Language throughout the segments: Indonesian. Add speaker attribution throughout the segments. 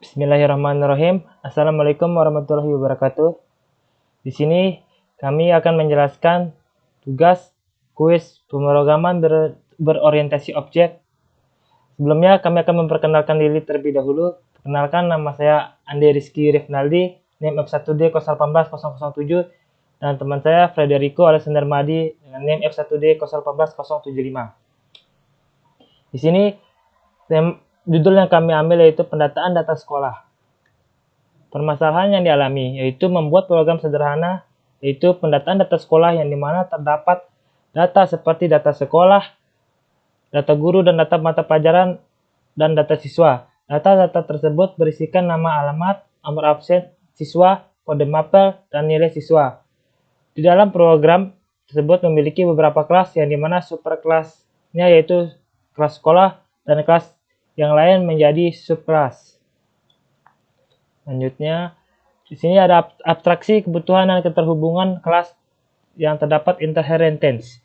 Speaker 1: Bismillahirrahmanirrahim. Assalamualaikum warahmatullahi wabarakatuh. Di sini kami akan menjelaskan tugas kuis pemrograman berorientasi objek. Sebelumnya kami akan memperkenalkan diri terlebih dahulu. Perkenalkan, nama saya Andi Rizky Rifnaldi, NIM F1D 018007, dan teman saya Frederico Alexander Madi dengan NIM F1D 018075. Di sini judul yang kami ambil yaitu pendataan data sekolah. Permasalahan yang dialami yaitu membuat program sederhana, yaitu pendataan data sekolah yang dimana terdapat data seperti data sekolah, data guru dan data mata pelajaran, dan data siswa. Data-data tersebut berisikan nama, alamat, nomor absen siswa, kode mapel, dan nilai siswa. Di dalam program tersebut memiliki beberapa kelas yang dimana superkelasnya yaitu kelas sekolah dan kelas yang lain menjadi subkelas. Selanjutnya, di sini ada abstraksi kebutuhan dan keterhubungan kelas yang terdapat inheritance.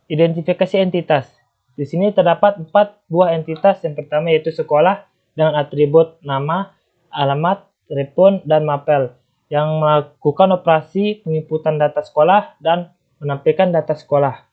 Speaker 1: Identifikasi entitas. Di sini terdapat 4 buah entitas. Yang pertama yaitu sekolah dengan atribut nama, alamat, telepon, dan mapel yang melakukan operasi penginputan data sekolah dan menampilkan data sekolah.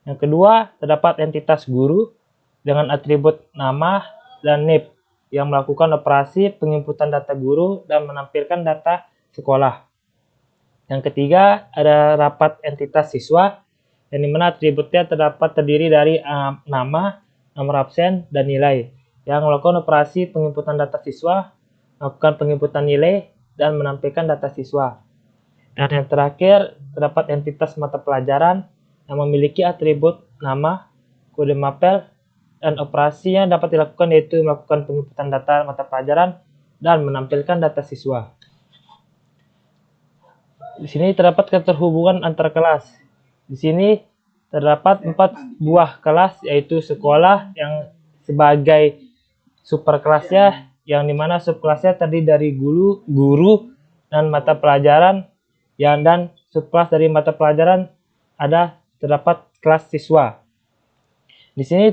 Speaker 1: Yang kedua, terdapat entitas guru dengan atribut nama dan NIP yang melakukan operasi penginputan data guru dan menampilkan data sekolah. Yang ketiga, ada rapat entitas siswa yang dimana atributnya terdiri dari nama, nomor absen, dan nilai yang melakukan operasi penginputan data siswa, melakukan penginputan nilai, dan menampilkan data siswa. Dan yang terakhir, terdapat entitas mata pelajaran yang memiliki atribut nama, kode mapel, dan operasi yang dapat dilakukan yaitu melakukan penginputan data mata pelajaran dan menampilkan data siswa. Di sini terdapat keterhubungan antar kelas. Di sini terdapat 4 buah kelas yaitu sekolah yang sebagai superkelasnya, yang dimana subkelasnya terdiri dari guru dan mata pelajaran, dan subkelas dari mata pelajaran terdapat kelas siswa. Di sini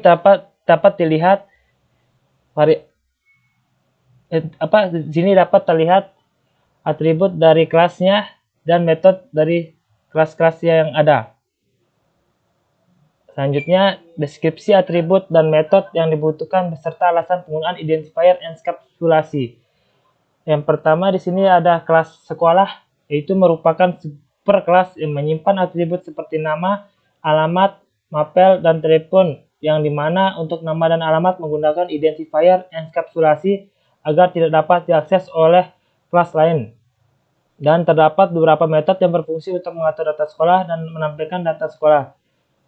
Speaker 1: dapat dilihat atribut dari kelasnya dan metode dari kelas-kelasnya yang ada. Selanjutnya, deskripsi atribut dan metode yang dibutuhkan beserta alasan penggunaan identifier enkapsulasi. Yang pertama di sini ada kelas sekolah, yaitu merupakan superkelas yang menyimpan atribut seperti nama, alamat, mapel, dan telepon, yang dimana untuk nama dan alamat menggunakan identifier enkapsulasi agar tidak dapat diakses oleh kelas lain. Dan terdapat beberapa metode yang berfungsi untuk mengatur data sekolah dan menampilkan data sekolah.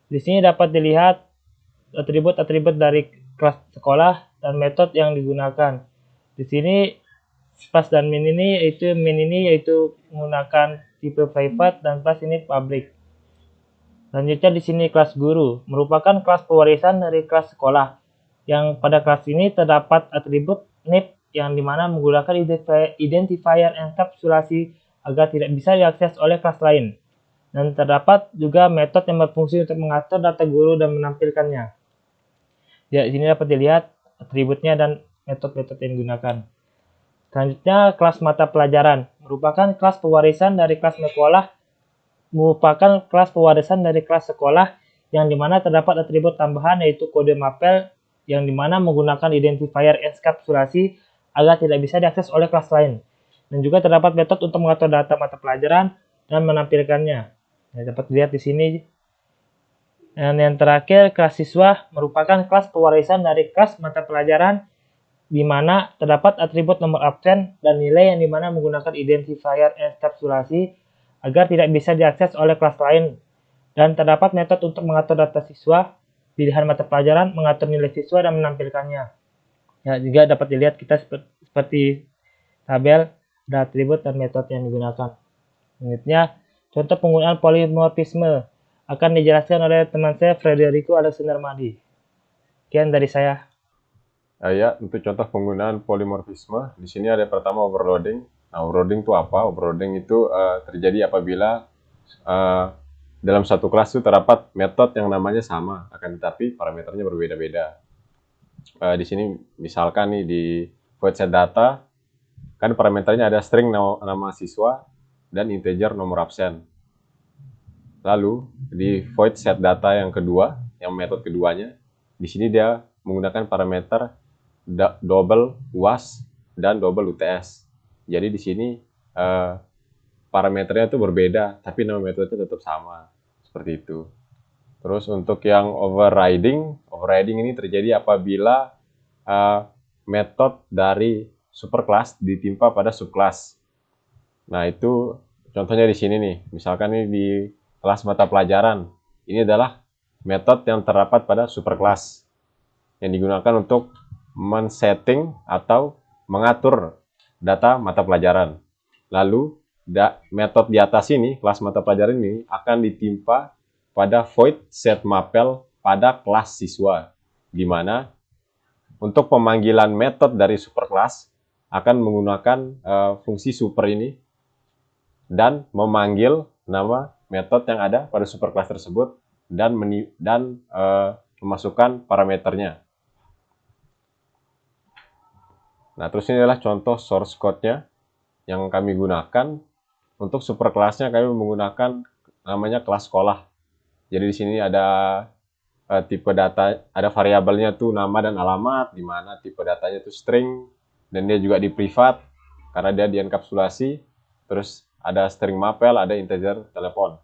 Speaker 1: Di sini dapat dilihat atribut-atribut dari kelas sekolah dan metode yang digunakan. Di sini plus dan min ini yaitu menggunakan tipe private dan plus ini public. Selanjutnya di sini kelas guru merupakan kelas pewarisan dari kelas sekolah, yang pada kelas ini terdapat atribut NIP yang dimana menggunakan identifier enkapsulasi agar tidak bisa diakses oleh kelas lain. Dan terdapat juga metode yang berfungsi untuk mengatur data guru dan menampilkannya. Ya, di sini dapat dilihat atributnya dan metode-metode yang digunakan. Selanjutnya kelas mata pelajaran merupakan kelas pewarisan dari kelas sekolah yang dimana terdapat atribut tambahan yaitu kode mapel yang dimana menggunakan identifier enkapsulasi agar tidak bisa diakses oleh kelas lain. Dan juga terdapat metode untuk mengatur data mata pelajaran dan menampilkannya. Nah, dapat dilihat di sini. Dan yang terakhir, kelas siswa merupakan kelas pewarisan dari kelas mata pelajaran di mana terdapat atribut nomor absen dan nilai yang dimana menggunakan identifier enkapsulasi agar tidak bisa diakses oleh kelas lain. Dan terdapat metode untuk mengatur data siswa, pilihan mata pelajaran, mengatur nilai siswa, dan menampilkannya. Ya, juga dapat dilihat kita seperti tabel, ada atribut dan metode yang digunakan. Selanjutnya, contoh penggunaan polimorfisme akan dijelaskan oleh teman saya Frederico Alexander Madi. Sekian dari saya.
Speaker 2: Ya, untuk contoh penggunaan polimorfisme, di sini ada pertama overloading. Nah, overloading itu apa? Overloading itu terjadi apabila dalam satu kelas itu terdapat metode yang namanya sama, akan tetapi parameternya berbeda-beda. Di sini misalkan nih di void set data Kan parameternya ada string nama siswa dan integer nomor absen. Lalu di void set data yang kedua, yang metode keduanya, di sini dia menggunakan parameter double UAS dan double UTS. Jadi di sini parameternya itu berbeda, tapi nama metodenya tetap sama, seperti itu. Terus untuk yang overriding ini terjadi apabila metode dari superclass ditimpa pada subclass. Nah itu contohnya di sini nih, misalkan ini di kelas mata pelajaran, ini adalah metode yang terdapat pada superclass yang digunakan untuk men-setting atau mengatur data mata pelajaran. Lalu metode di atas ini, kelas mata pelajaran ini akan ditimpa pada void set mapel pada kelas siswa, di mana untuk pemanggilan metode dari superclass akan menggunakan fungsi super ini dan memanggil nama metode yang ada pada superclass tersebut dan memasukkan parameternya. Nah, terus ini adalah contoh source code-nya yang kami gunakan. Untuk superclass-nya kami menggunakan namanya kelas sekolah. Jadi di sini ada tipe data, ada variabelnya tuh nama dan alamat, di mana tipe datanya itu string, dan dia juga di privat karena dia dienkapsulasi. Terus ada string mapel, ada integer telepon.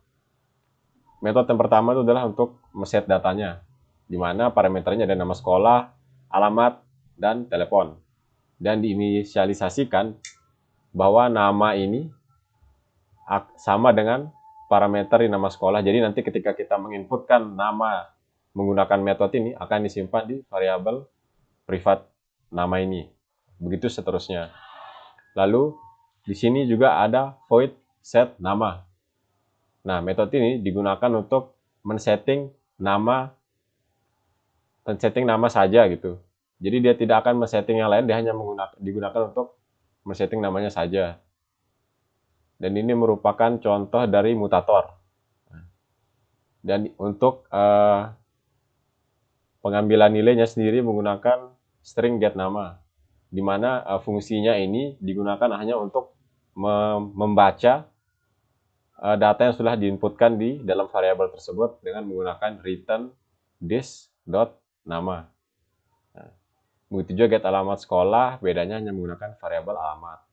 Speaker 2: Metode yang pertama itu adalah untuk meset datanya, di mana parameternya ada nama sekolah, alamat, dan telepon. Dan diinisialisasikan bahwa nama ini sama dengan parameter di nama sekolah. Jadi nanti ketika kita menginputkan nama menggunakan metode ini akan disimpan di variabel privat nama ini. Begitu seterusnya. Lalu di sini juga ada void set nama. Nah, metode ini digunakan untuk men-setting nama saja gitu. Jadi dia tidak akan men-setting yang lain, dia hanya digunakan untuk men-setting namanya saja. Dan ini merupakan contoh dari mutator. Dan untuk pengambilan nilainya sendiri menggunakan string get nama, di mana fungsinya ini digunakan hanya untuk membaca data yang sudah diinputkan di dalam variabel tersebut dengan menggunakan return this.nama. Nah, begitu juga get alamat sekolah, bedanya hanya menggunakan variabel alamat.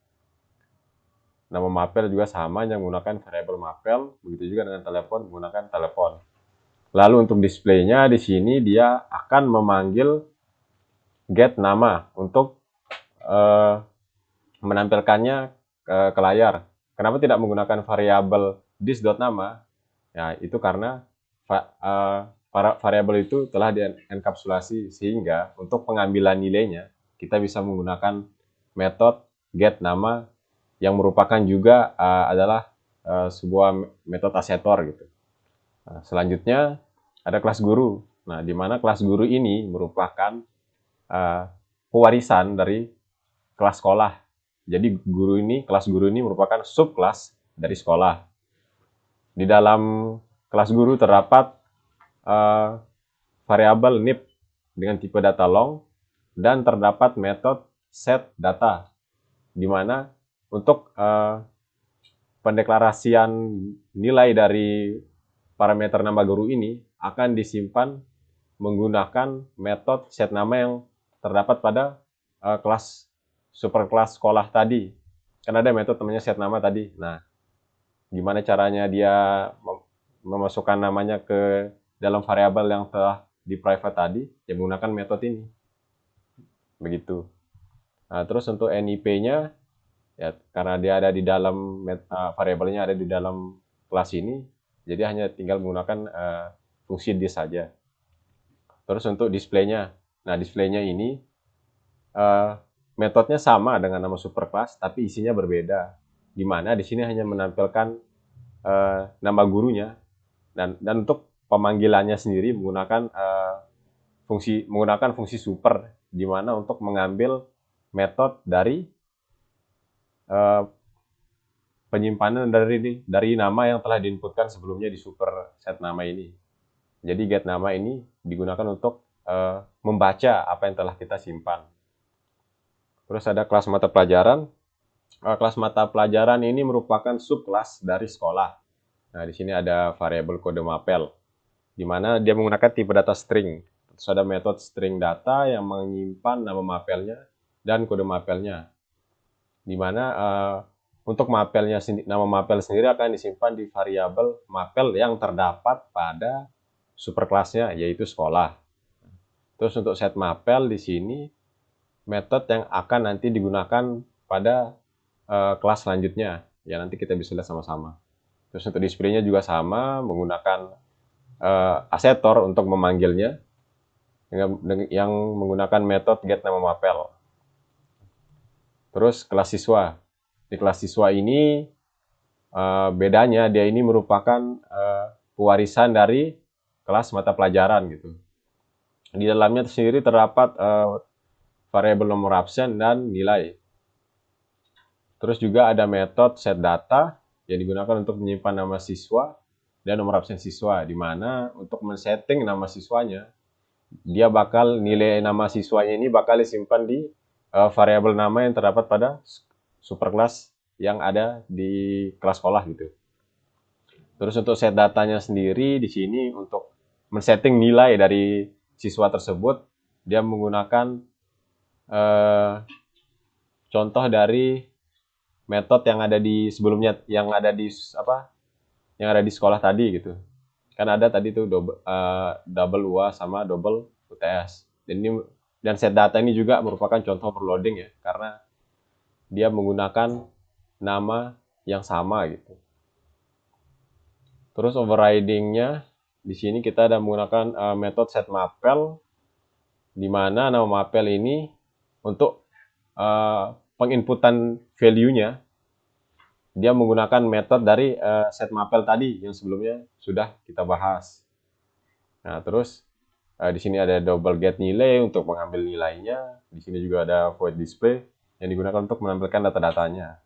Speaker 2: Nama mapel juga sama, hanya menggunakan variabel mapel. Begitu juga dengan telepon, menggunakan telepon. Lalu untuk displaynya di sini dia akan memanggil get nama untuk menampilkannya ke layar. Kenapa tidak menggunakan variabel this.nama? Ya, itu karena variabel itu telah dienkapsulasi sehingga untuk pengambilan nilainya kita bisa menggunakan metode get nama yang merupakan juga adalah sebuah metode asetor gitu. Nah, selanjutnya ada kelas guru. Nah, di mana kelas guru ini merupakan pewarisan dari kelas sekolah. Jadi kelas guru ini merupakan subkelas dari sekolah. Di dalam kelas guru terdapat variabel nip dengan tipe data long dan terdapat metode set data, di mana untuk pendeklarasian nilai dari parameter nama guru ini akan disimpan menggunakan metode set nama yang terdapat pada kelas superkelas sekolah tadi. Kan ada metode namanya set nama tadi. Nah, gimana caranya dia memasukkan namanya ke dalam variabel yang telah di private tadi? Ya menggunakan metode ini. Begitu. Nah, terus untuk NIP-nya, ya karena dia ada di dalam variabelnya ada di dalam kelas ini, jadi hanya tinggal menggunakan fungsi this saja. Terus untuk display-nya, nah display-nya ini metodenya sama dengan nama superclass, tapi isinya berbeda. Di mana di sini hanya menampilkan nama gurunya, dan untuk pemanggilannya sendiri menggunakan fungsi super, di mana untuk mengambil metode dari penyimpanan dari nama yang telah diinputkan sebelumnya di super set nama ini. Jadi get nama ini digunakan untuk membaca apa yang telah kita simpan. Terus ada kelas mata pelajaran. kelas mata pelajaran ini merupakan subkelas dari sekolah. Nah, di sini ada variabel kode mapel, di mana dia menggunakan tipe data string. Terus ada metode string data yang menyimpan nama mapelnya dan kode mapelnya. Di mana untuk nama mapel sendiri akan disimpan di variabel mapel yang terdapat pada superkelasnya, yaitu sekolah. Terus untuk set mapel di sini metode yang akan nanti digunakan pada kelas selanjutnya. Ya nanti kita bisa lihat sama-sama. Terus untuk display-nya juga sama, menggunakan asetor untuk memanggilnya yang menggunakan metode get nama mapel. Terus kelas siswa. Di kelas siswa ini bedanya dia ini merupakan pewarisan dari kelas mata pelajaran gitu. Di dalamnya sendiri terdapat variabel nomor absen dan nilai. Terus juga ada metode set data yang digunakan untuk menyimpan nama siswa dan nomor absen siswa, di mana untuk men-setting nama siswanya, dia bakal nilai nama siswanya ini bakal disimpan di variabel nama yang terdapat pada superkelas yang ada di kelas sekolah gitu. Terus untuk set datanya sendiri di sini untuk men-setting nilai dari siswa tersebut, dia menggunakan contoh dari metode yang ada di sebelumnya, yang ada di sekolah tadi gitu. Kan ada tadi tuh double UAS sama double UTS. Dan set data ini juga merupakan contoh overloading ya, karena dia menggunakan nama yang sama gitu. Terus overriding-nya di sini kita ada menggunakan metode set mapel, di mana nama mapel ini untuk penginputan value-nya dia menggunakan metode dari set mapel tadi yang sebelumnya sudah kita bahas. Nah, terus di sini ada double get nilai untuk mengambil nilainya. Di sini juga ada void display yang digunakan untuk menampilkan data-datanya.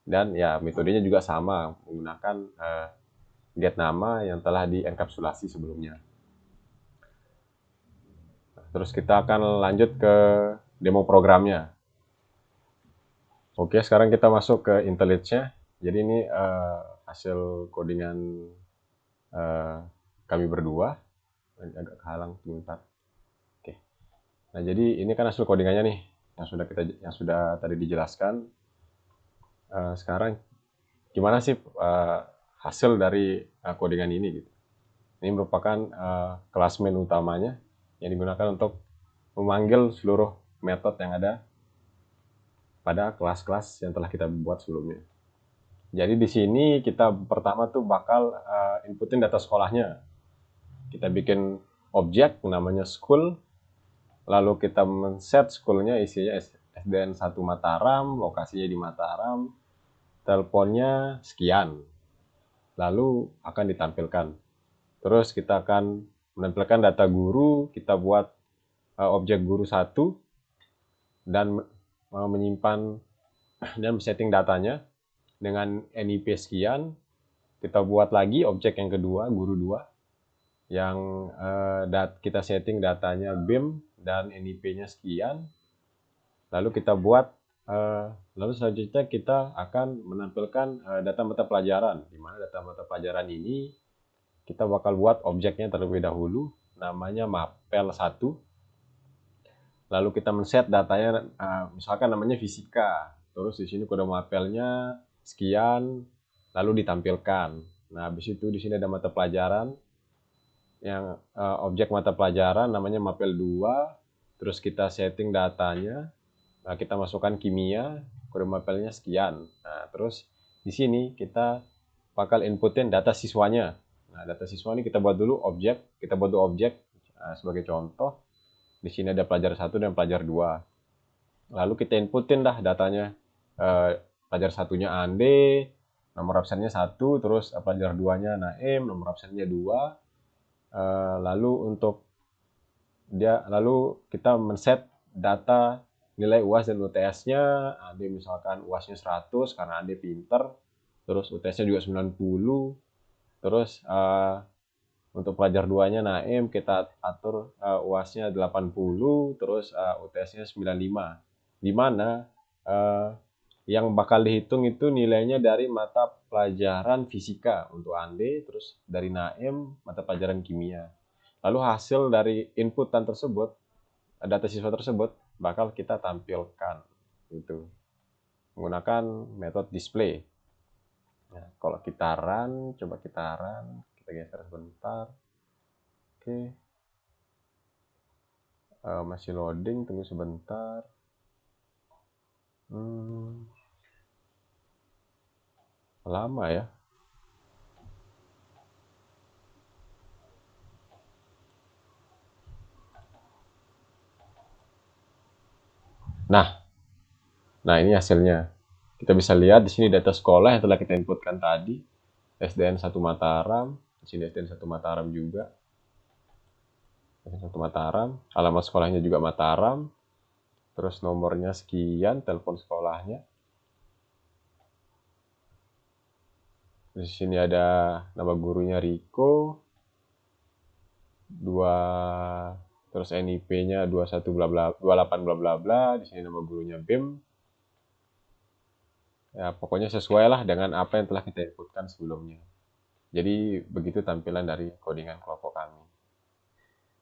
Speaker 2: Dan ya metodenya juga sama, menggunakan get nama yang telah dienkapsulasi sebelumnya. Terus kita akan lanjut ke demo programnya. Oke, sekarang kita masuk ke IntelliJ-nya. Jadi ini hasil codingan kami berdua. Agak kehalang sebentar. Oke. Nah, jadi ini kan hasil codingannya nih yang sudah tadi dijelaskan. Sekarang gimana sih hasil dari codingan ini gitu. Ini merupakan klasmen utamanya yang digunakan untuk memanggil seluruh metode yang ada pada kelas-kelas yang telah kita buat sebelumnya. Jadi di sini kita pertama tuh bakal inputin data sekolahnya. Kita bikin objek namanya school, lalu kita men-set schoolnya isinya SDN 1 Mataram, lokasinya di Mataram, teleponnya sekian. Lalu akan ditampilkan. Terus kita akan menampilkan data guru, kita buat objek guru 1 dan menyimpan dan setting datanya dengan NIP sekian. Kita buat lagi objek yang kedua, guru 2, yang kita setting datanya BIM dan NIP-nya sekian. Lalu kita buat, lalu selanjutnya kita akan menampilkan data mata pelajaran, di mana data mata pelajaran ini kita bakal buat objeknya terlebih dahulu, namanya mapel 1. Lalu kita men-set datanya, misalkan namanya fisika. Terus di sini kode mapelnya sekian, lalu ditampilkan. Nah, habis itu di sini ada mata pelajaran yang objek mata pelajaran namanya mapel 2. Terus kita setting datanya, kita masukkan kimia, kode mapelnya sekian. Nah, terus di sini kita bakal inputin data siswanya. Nah, data siswa ini kita buat dulu objek, sebagai contoh. Di sini ada pelajar 1 dan pelajar 2. Lalu kita inputin dah datanya. Pelajar 1-nya Ande, nomor absennya 1, terus pelajar 2-nya Naim, nomor absennya 2. Lalu kita men-set data nilai UAS dan UTS-nya. Ande misalkan UAS-nya 100 karena Ande pinter, terus UTS-nya juga 90. Terus untuk pelajar 2-nya Naim kita atur UAS-nya 80, terus UTS-nya 95. Di mana Yang bakal dihitung itu nilainya dari mata pelajaran fisika untuk Ande, terus dari Naem mata pelajaran kimia. Lalu hasil dari inputan tersebut, data siswa tersebut bakal kita tampilkan gitu menggunakan metode display. Nah, kalau kita run, coba kita run, kita geser sebentar. Oke. Masih loading, tunggu sebentar. Lama ya. Nah ini hasilnya. Kita bisa lihat di sini data sekolah yang telah kita inputkan tadi. SDN 1 Mataram, di sini SDN 1 Mataram juga. SDN 1 Mataram, alamat sekolahnya juga Mataram. Terus nomornya sekian, telepon sekolahnya. Di sini ada nama gurunya Riko. Terus NIP-nya 21 bla bla 28 bla bla bla. Di sini nama gurunya BIM. Ya, pokoknya sesuai lah dengan apa yang telah kita inputkan sebelumnya. Jadi begitu tampilan dari codingan kelompok kami.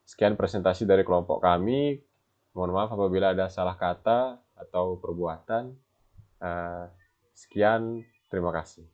Speaker 2: Sekian presentasi dari kelompok kami. Mohon maaf apabila ada salah kata atau perbuatan. Sekian, terima kasih.